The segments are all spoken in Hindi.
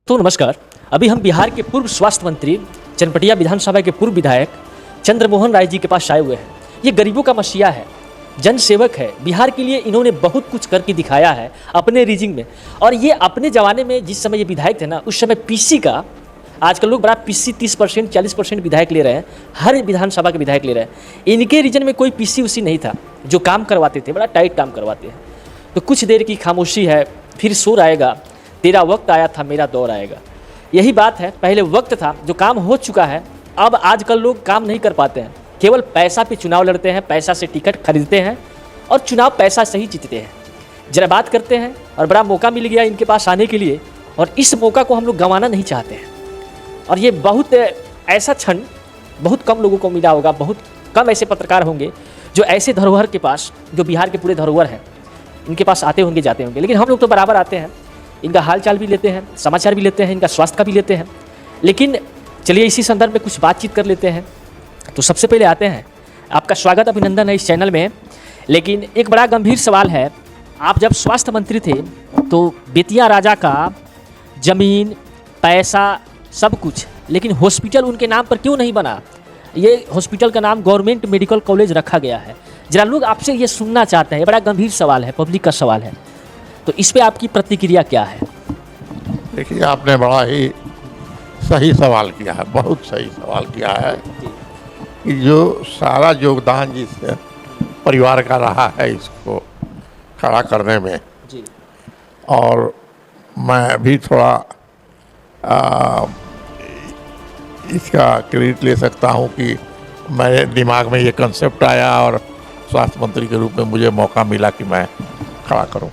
तो नमस्कार। अभी हम बिहार के पूर्व स्वास्थ्य मंत्री, चनपटिया विधानसभा के पूर्व विधायक चंद्रमोहन राय जी के पास आए हुए हैं। ये गरीबों का मसीहा है, जन सेवक है। बिहार के लिए इन्होंने बहुत कुछ करके दिखाया है अपने रीजन में। और ये अपने ज़माने में जिस समय ये विधायक थे ना, उस समय पीसी का, आजकल लोग बड़ा पीसी 30% 40% विधायक ले रहे हैं, हर विधानसभा के विधायक ले रहे हैं। इनके रीजन में कोई पीसी उसी नहीं था जो काम करवाते थे, बड़ा टाइट काम करवाते हैं। तो कुछ देर की खामोशी है, फिर शोर आएगा, तेरा वक्त आया था मेरा दौर आएगा। यही बात है, पहले वक्त था जो काम हो चुका है। अब आजकल लोग काम नहीं कर पाते हैं, केवल पैसा पे चुनाव लड़ते हैं, पैसा से टिकट खरीदते हैं और चुनाव पैसा से ही जीतते हैं। जरा बात करते हैं, और बड़ा मौका मिल गया इनके पास आने के लिए, और इस मौका को हम लोग गंवाना नहीं चाहते हैं। और ये बहुत ऐसा क्षण बहुत कम लोगों को मिला होगा, बहुत कम ऐसे पत्रकार होंगे जो ऐसे धरोहर के पास, जो बिहार के पूरे धरोहर हैं, इनके पास आते होंगे जाते होंगे। लेकिन हम लोग तो बराबर आते हैं, इनका हाल चाल भी लेते हैं, समाचार भी लेते हैं, इनका स्वास्थ्य का भी लेते हैं। लेकिन चलिए इसी संदर्भ में कुछ बातचीत कर लेते हैं। तो सबसे पहले आते हैं, आपका स्वागत अभिनंदन है इस चैनल में। लेकिन एक बड़ा गंभीर सवाल है, आप जब स्वास्थ्य मंत्री थे तो बेतिया राजा का जमीन, पैसा, सब कुछ, लेकिन हॉस्पिटल उनके नाम पर क्यों नहीं बना? ये हॉस्पिटल का नाम गवर्नमेंट मेडिकल कॉलेज रखा गया है। जरा लोग आपसे ये सुनना चाहते हैं, बड़ा गंभीर सवाल है, पब्लिक का सवाल है, तो इस पे आपकी प्रतिक्रिया क्या है? देखिए, आपने बड़ा ही सही सवाल किया है, बहुत सही सवाल किया है कि जो सारा योगदान जिस परिवार का रहा है इसको खड़ा करने में जी। और मैं भी थोड़ा इसका क्रेडिट ले सकता हूँ कि मेरे दिमाग में ये कंसेप्ट आया और स्वास्थ्य मंत्री के रूप में मुझे मौका मिला कि मैं खड़ा करूँ।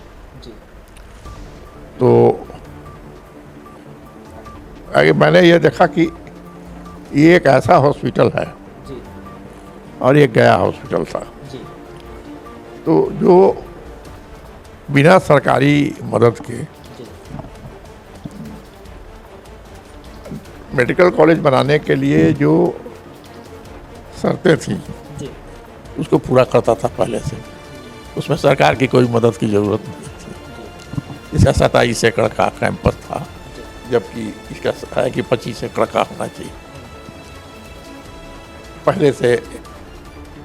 तो आगे मैंने ये देखा कि ये एक ऐसा हॉस्पिटल है जी। और ये गया हॉस्पिटल था, जी। तो जो बिना सरकारी मदद के मेडिकल कॉलेज बनाने के लिए जो शर्तें थी जी। उसको पूरा करता था पहले से। उसमें सरकार की कोई मदद की ज़रूरत नहीं थी। इसका 27 एकड़ का कैंपस था, जबकि इसका है कि 25 एकड़ का होना चाहिए। पहले से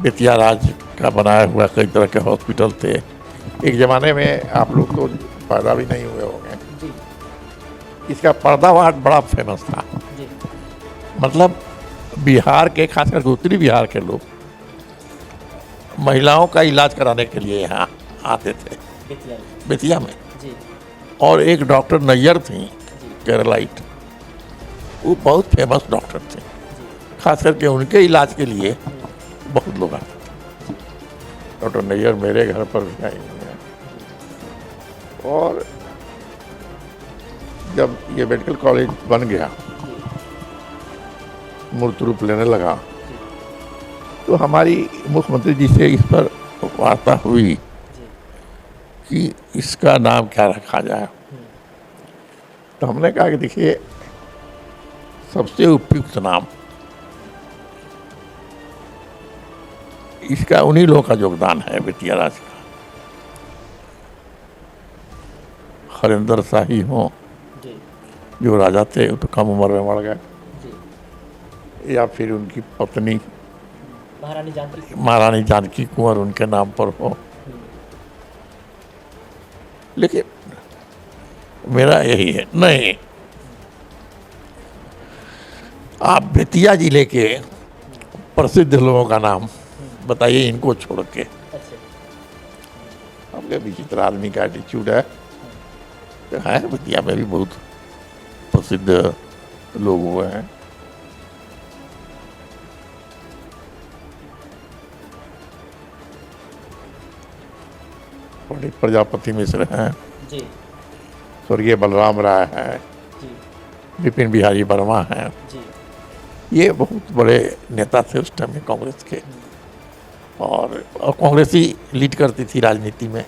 बेतिया राज का बनाया हुआ कई तरह के हॉस्पिटल थे। एक ज़माने में आप लोग तो पैदा भी नहीं हुए होंगे, इसका पर्दावाट बड़ा फेमस था। मतलब बिहार के, खासकर उत्तरी बिहार के लोग महिलाओं का इलाज कराने के लिए यहाँ आते थे बेतिया में। और एक डॉक्टर नैयर थी, केरलाइट, वो बहुत फेमस डॉक्टर थे, खास करके उनके इलाज के लिए बहुत लोग आते थे। डॉक्टर नैयर मेरे घर पर भी आई हैं। और जब ये मेडिकल कॉलेज बन गया, मूर्त रूप लेने लगा, तो हमारी मुख्यमंत्री जी से इस पर वार्ता हुई कि इसका नाम क्या रखा जाए। तो हमने कहा कि देखिए, सबसे उपयुक्त नाम, इसका उन्हीं लोगों का योगदान है बेतिया राज का। हरिंदर शाही हों, जो राजा थे, वो तो कम उम्र में मर गए, या फिर उनकी पत्नी महारानी जानकी कुंवर उनके नाम पर हो। लेकिन मेरा यही है, नहीं, आप बेतिया जिले के प्रसिद्ध लोगों का नाम बताइए, इनको छोड़ के। आपके विचित्र आदमी का एटीट्यूड है बेतिया में भी बहुत प्रसिद्ध लोग हुए हैं। पंडित प्रजापति मिश्र हैं, स्वर्गीय बलराम राय हैं, विपिन बिहारी वर्मा हैं। ये बहुत बड़े नेता थे उस टाइम में कांग्रेस के, और कांग्रेस ही लीड करती थी राजनीति में।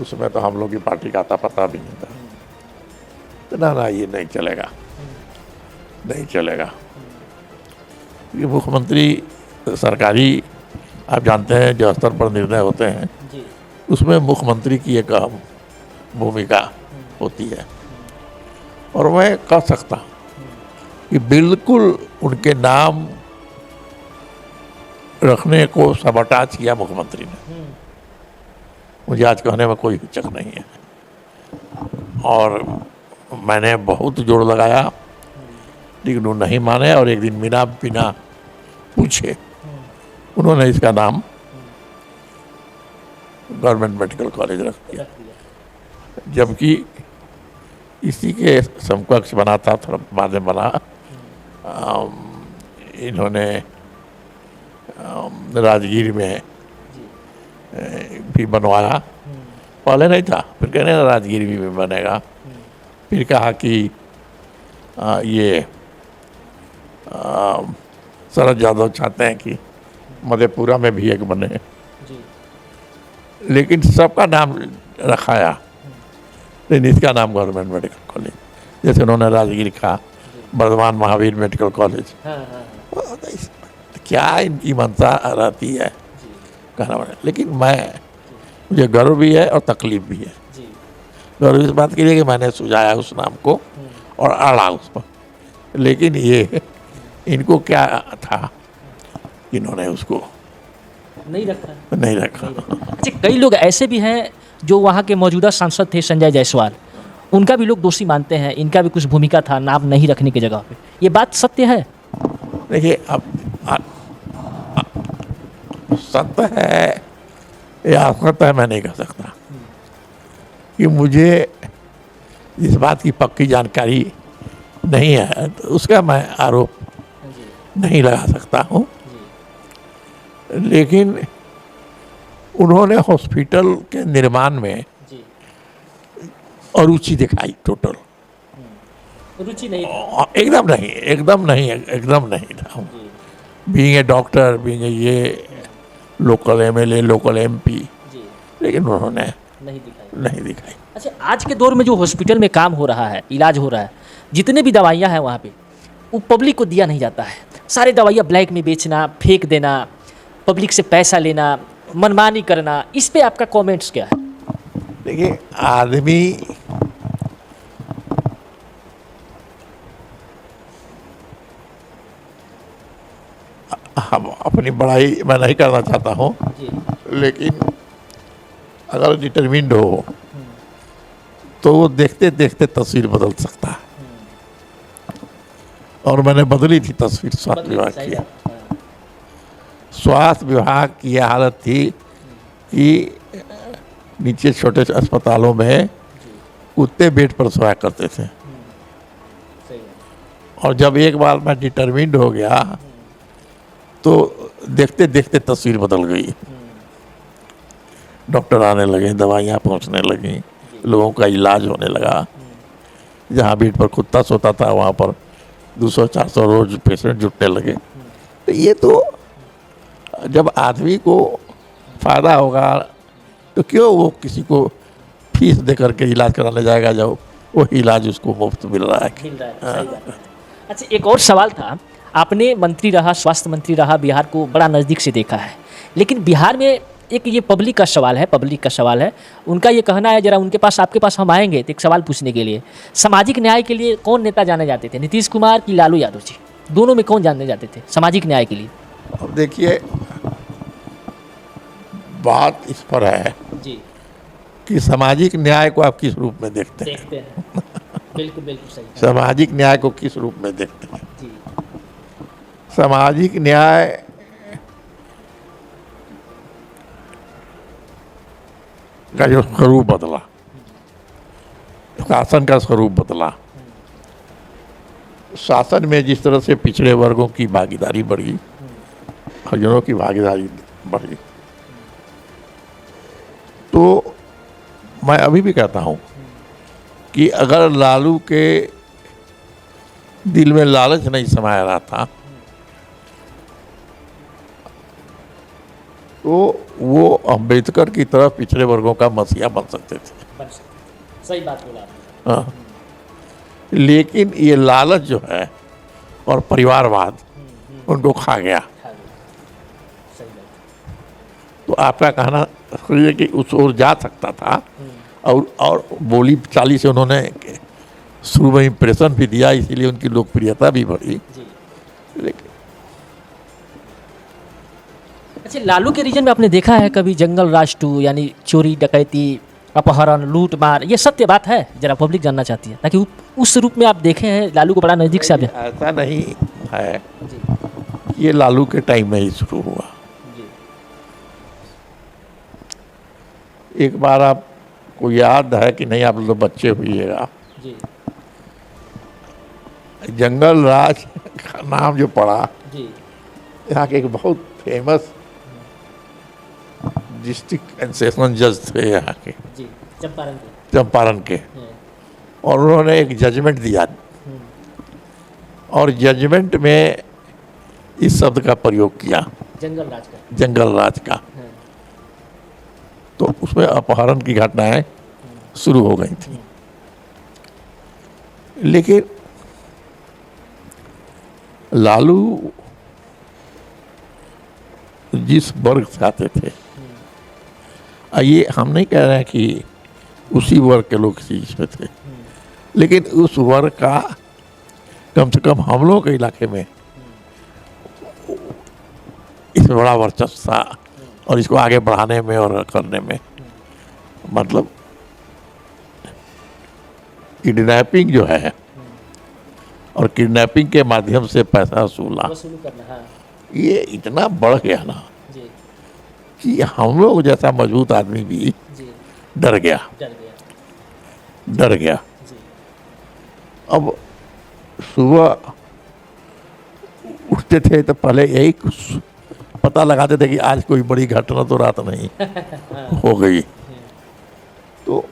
उस समय तो हम लोग की पार्टी का आता पता भी नहीं था। तो ना, ये नहीं चलेगा, नहीं चलेगा। ये मुख्यमंत्री सरकारी, आप जानते हैं, जो स्तर पर निर्णय होते हैं उसमें मुख्यमंत्री की एक अहम भूमिका होती है। और मैं कह सकता हूँ कि बिल्कुल उनके नाम रखने को सबटाज किया मुख्यमंत्री ने। मुझे आज कहने में कोई हिचक नहीं है, और मैंने बहुत जोर लगाया, लेकिन वो नहीं माने। और एक दिन बिना पूछे उन्होंने इसका नाम गवर्नमेंट मेडिकल कॉलेज रख दिया, जबकि इसी के समकक्ष बना था, थोड़ा बाद में बना। इन्होंने राजगीर में भी बनवाया, पहले नहीं था, फिर कहने लगा राजगीर भी बनेगा। फिर कहा कि ये शरद यादव चाहते हैं कि मधेपुरा में भी एक बने, लेकिन सबका नाम रखाया, लेकिन इसका नाम गवर्नमेंट मेडिकल कॉलेज। जैसे उन्होंने राजगीर का वर्धमान महावीर मेडिकल कॉलेज। क्या इनकी मनसा रहती है कहना पड़े, लेकिन मुझे गर्व भी है और तकलीफ भी है। गर्व इस बात के लिए कि मैंने सुझाया उस नाम को और अड़ा उस पर, लेकिन ये इनको क्या था, इन्होंने उसको नहीं रखा। अच्छा, कई लोग ऐसे भी हैं जो वहाँ के मौजूदा सांसद थे संजय जायसवाल, उनका भी लोग दोषी मानते हैं, इनका भी कुछ भूमिका था नाम नहीं रखने की जगह पे। ये बात सत्य है? देखिए, अब सत्य है या असत्य है मैं नहीं कह सकता, कि मुझे इस बात की पक्की जानकारी नहीं है, तो उसका मैं आरोप नहीं लगा सकता हूँ। लेकिन उन्होंने हॉस्पिटल के निर्माण में अरुचि दिखाई, टोटल रुचि नहीं, एकदम नहीं था। Being a doctor, being a ये लोकल एमएलए, लोकल एमपी, लेकिन उन्होंने नहीं दिखाई। अच्छा, आज के दौर में जो हॉस्पिटल में काम हो रहा है, इलाज हो रहा है, जितने भी दवाइयाँ हैं वहाँ पे, वो पब्लिक को दिया नहीं जाता है। सारे दवाइयाँ ब्लैक में बेचना, फेंक देना, पब्लिक से पैसा लेना, मनमानी करना, इस पे आपका कमेंट्स क्या है? देखिए, आदमी हम अपनी बड़ाई मैं नहीं करना चाहता हूँ, लेकिन अगर डिटरमिन्ड हो तो वो देखते देखते तस्वीर बदल सकता है, और मैंने बदली थी तस्वीर स्वास्थ्य विभाग की। स्वास्थ्य विभाग की यह हालत थी कि नीचे छोटे अस्पतालों में कुत्ते बेड पर सोया करते थे, और जब एक बार मैं डिटरमिन्ड हो गया तो देखते देखते तस्वीर बदल गई। डॉक्टर आने लगे, दवाइयाँ पहुँचने लगी, लोगों का इलाज होने लगा। जहाँ बेड पर कुत्ता सोता था वहाँ पर 200-400 रोज पेशेंट जुटने लगे। तो ये तो जब आदमी को फ़ायदा होगा तो क्यों वो किसी को फीस दे करके इलाज कराने जाएगा, जब वो इलाज उसको मुफ्त मिल रहा है। अच्छा, एक और सवाल था, आपने मंत्री रहा, स्वास्थ्य मंत्री रहा, बिहार को बड़ा नज़दीक से देखा है, लेकिन बिहार में एक ये पब्लिक का सवाल है, उनका ये कहना है, जरा उनके पास आपके पास हम आएंगे तो एक सवाल पूछने के लिए, सामाजिक न्याय के लिए कौन नेता जाने जाते थे, नीतीश कुमार की लालू यादव जी, दोनों में कौन जानने जाते थे सामाजिक न्याय के लिए? अब देखिए, बात इस पर है जी कि सामाजिक न्याय को आप किस रूप में देखते हैं। बिल्कुल सही। सामाजिक न्याय को किस रूप में देखते हैं? जी। सामाजिक न्याय का जो स्वरूप बदला, शासन का स्वरूप बदला, शासन में जिस तरह से पिछड़े वर्गों की भागीदारी बढ़ी, हरिजनों की भागीदारी बढ़ी, तो मैं अभी भी कहता हूँ कि अगर लालू के दिल में लालच नहीं समाया रहा था तो वो अम्बेडकर की तरह पिछड़े वर्गों का मसीहा बन सकते थे। सही बात बोला आपने। हाँ, लेकिन ये लालच जो है और परिवारवाद उनको खा गया। तो आपका कहना है कि उस ओर जा सकता था, और बोली चाली से उन्होंने शुरू में इम्प्रेशन भी दिया, इसीलिए उनकी लोकप्रियता भी बढ़ी। जी। लेकिन अच्छा, लालू के रीजन में आपने देखा है कभी जंगल राज 2, यानी चोरी डकैती अपहरण लूट मार, ये सत्य बात है? जरा पब्लिक जानना चाहती है, ताकि उस रूप में आप देखे हैं लालू को बड़ा नज़दीक से आप ऐसा नहीं है, जी। ये लालू के टाइम में ही शुरू हुआ। जी। एक बार आपको याद है कि नहीं, आप लोग बच्चे हुइएगा, जी। जंगल राज का नाम जो पड़ा, जी। यहाँ के एक बहुत फेमस डिस्ट्रिक्ट एंड सेशन जज थे यहाँ के, जी। चंपारण के, और उन्होंने एक जजमेंट दिया, और जजमेंट में इस शब्द का प्रयोग किया, जंगल राज का। तो उसमें अपहरण की घटनाएं शुरू हो गई थी। लेकिन लालू जिस वर्ग से आते थे, ये हम नहीं कह रहे हैं कि उसी वर्ग के लोग इसी में थे, लेकिन उस वर्ग का कम से कम हम लोगों के इलाके में इसमें बड़ा वर्चस्व था, और इसको आगे बढ़ाने में और करने में, मतलब किडनैपिंग जो है और किडनैपिंग के माध्यम से पैसा वसूलना, ये इतना बढ़ गया ना कि हम लोग जैसा मजबूत आदमी भी डर गया। अब सुबह उठते थे तो पहले यही पता लगाते थे कि आज कोई बड़ी घटना तो रात नहीं हो गई, तो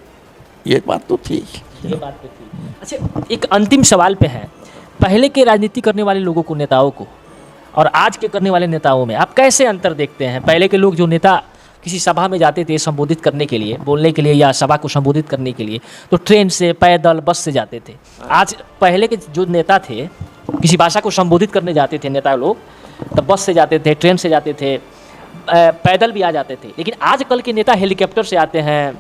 ये बात तो थी। अच्छा, एक अंतिम सवाल पे है, पहले के राजनीति करने वाले लोगों को, नेताओं को, और आज के करने वाले नेताओं में आप कैसे अंतर देखते हैं? पहले के लोग जो नेता किसी सभा में जाते थे संबोधित करने के लिए, बोलने के लिए या सभा को संबोधित करने के लिए, तो ट्रेन से, पैदल, बस से जाते थे। आज पहले के जो नेता थे, किसी भाषा को संबोधित करने जाते थे नेता लोग, तो बस से जाते थे, ट्रेन से जाते थे, पैदल भी आ जाते थे। लेकिन आजकल के नेता हेलीकॉप्टर से आते हैं,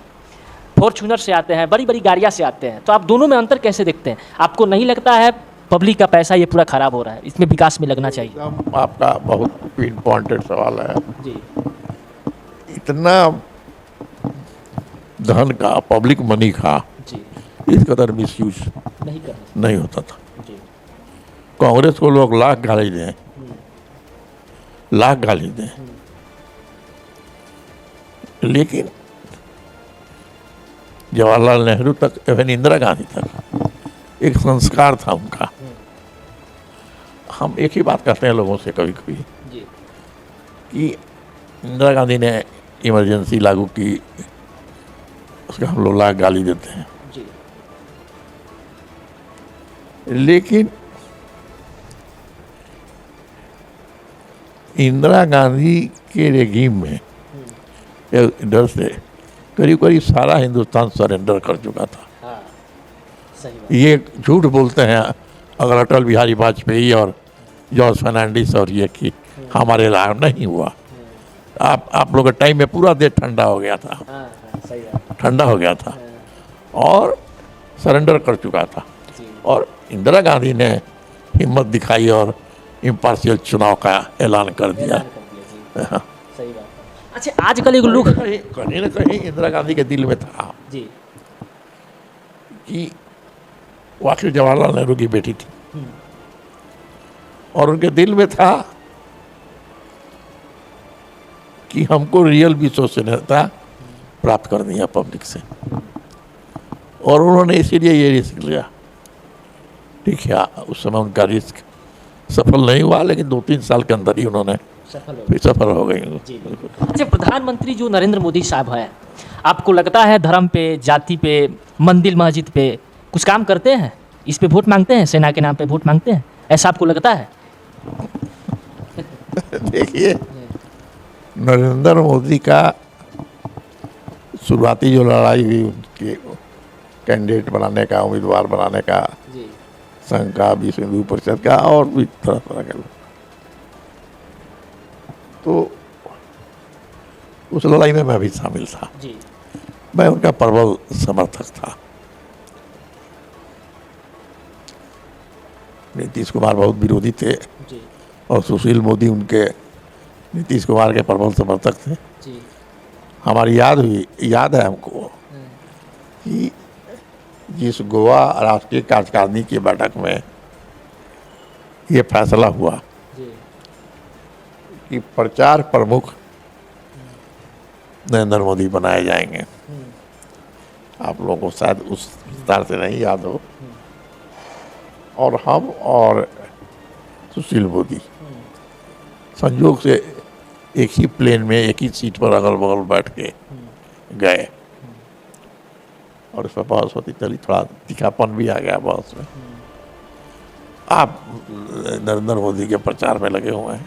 फॉर्च्यूनर से आते हैं, बड़ी बड़ी गाड़ियाँ से आते हैं। तो आप दोनों में अंतर कैसे देखते हैं? आपको नहीं लगता है पब्लिक का पैसा ये पूरा खराब हो रहा है, इसमें विकास में लगना चाहिए? आपका बहुत पिन पॉइंटेड सवाल है जी। इतना धन का, पब्लिक मनी का जी। इस कदर मिसयूज नहीं होता था। जी। कांग्रेस को लोग लाख गाली दें, लाख गाली दें, लेकिन जवाहरलाल नेहरू तक, एवं इंदिरा गांधी तक एक संस्कार था उनका। हम एक ही बात कहते हैं लोगों से कभी कभी कि इंदिरा गांधी ने इमरजेंसी लागू की, उसका हम लोग लाख गाली देते हैं, लेकिन इंदिरा गांधी के रेगीम में इधर से करीब करीब सारा हिंदुस्तान सरेंडर कर चुका था। ये झूठ बोलते हैं अगर अटल बिहारी वाजपेयी और जॉर्ज फर्नांडिस और ये कि हमारे लाभ नहीं हुआ। आप लोग के टाइम में पूरा देश ठंडा हो गया था, ठंडा हो गया था और सरेंडर कर चुका था। और इंदिरा गांधी ने हिम्मत दिखाई और इम्पार्शियल चुनाव का ऐलान कर दिया। अच्छा, आजकल एक लोग कहीं ना कहीं इंदिरा गांधी के दिल में था जी कि वो आखिर जवाहरलाल नेहरू की बेटी थी, और उनके दिल में था कि हमको रियल विश्वसनीयता प्राप्त करनी है पब्लिक से, और उन्होंने इसीलिए ये रिस्क लिया। ठीक है, उस समय उनका रिस्क सफल नहीं हुआ, लेकिन 2-3 साल के अंदर ही उन्होंने सफल हो गई। अच्छा, प्रधानमंत्री जो नरेंद्र मोदी साहब हैं, आपको लगता है धर्म पे, जाति पे, मंदिर मस्जिद पे कुछ काम करते हैं? इस पे वोट मांगते हैं, सेना के नाम पे वोट मांगते हैं, ऐसा आपको लगता है? देखिए, नरेंद्र मोदी का शुरुआती जो लड़ाई हुई उनके कैंडिडेट बनाने का, उम्मीदवार बनाने का, संघ का, विश्व हिंदू परिषद का, और भी तरह तरह के लोग, तो उस लड़ाई में मैं भी शामिल था जी। मैं उनका प्रबल समर्थक था, नीतीश कुमार बहुत विरोधी थे जी और सुशील मोदी उनके नीतीश कुमार के प्रबल समर्थक थे। जी हमारी याद है हमको कि जिस गोवा राष्ट्रीय कार्यकारिणी की बैठक में ये फैसला हुआ जी कि प्रचार प्रमुख नरेंद्र मोदी बनाए जाएंगे। आप लोगों को शायद उस विस्तार से नहीं याद हो। और हम और सुशील मोदी संयोग से एक ही प्लेन में एक ही सीट पर अगल बगल बैठ के गए और उसमें बहस होती चली, थोड़ा तीखापन भी आ गया बहस में। आप नरेंद्र मोदी के प्रचार में लगे हुए हैं,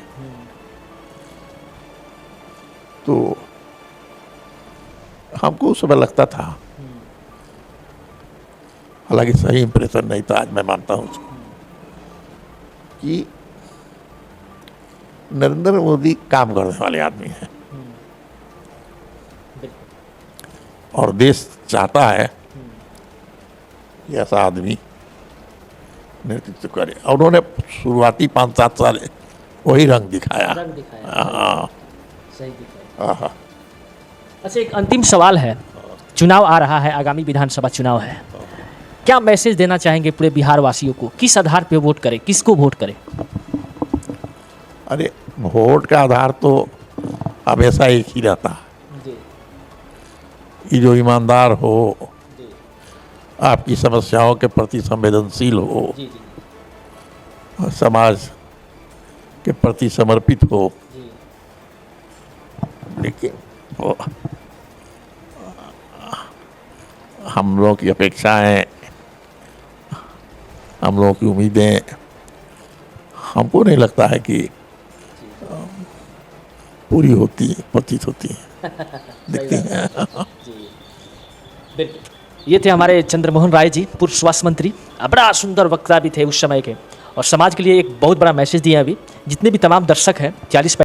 तो हमको उस समय लगता था, हालांकि सही इंप्रेशन नहीं था, आज मैं मानता हूँ कि नरेंद्र मोदी काम करने वाले आदमी हैं और देश चाहता है कि ऐसा आदमी नेतृत्व करे। और उन्होंने शुरुआती 5-7 साल वही रंग दिखाया। हाँ, सही दिखाया। हाँ। अच्छा, एक अंतिम सवाल है। चुनाव आ रहा है, आगामी विधानसभा चुनाव है, क्या मैसेज देना चाहेंगे पूरे बिहार वासियों को? किस आधार पे वोट करें, किसको वोट करें? अरे, वोट का आधार तो हमेशा एक ही रहता है जी कि जो ईमानदार हो, जी आपकी समस्याओं के प्रति संवेदनशील हो, जी जी और समाज के प्रति समर्पित हो। जी लेकिन वो हम लोगों की अपेक्षाएं, हम लोगों की उम्मीदें, हमको नहीं लगता है कि पूरी होती, प्रतीत होती हैं, दिखती हैं। जी बिल्कुल। ये थे हमारे चंद्रमोहन राय जी, पूर्व स्वास्थ्य मंत्री। बड़ा सुंदर वक्ता भी थे उस समय के, और समाज के लिए एक बहुत बड़ा मैसेज दिया। अभी जितने भी तमाम दर्शक हैं 40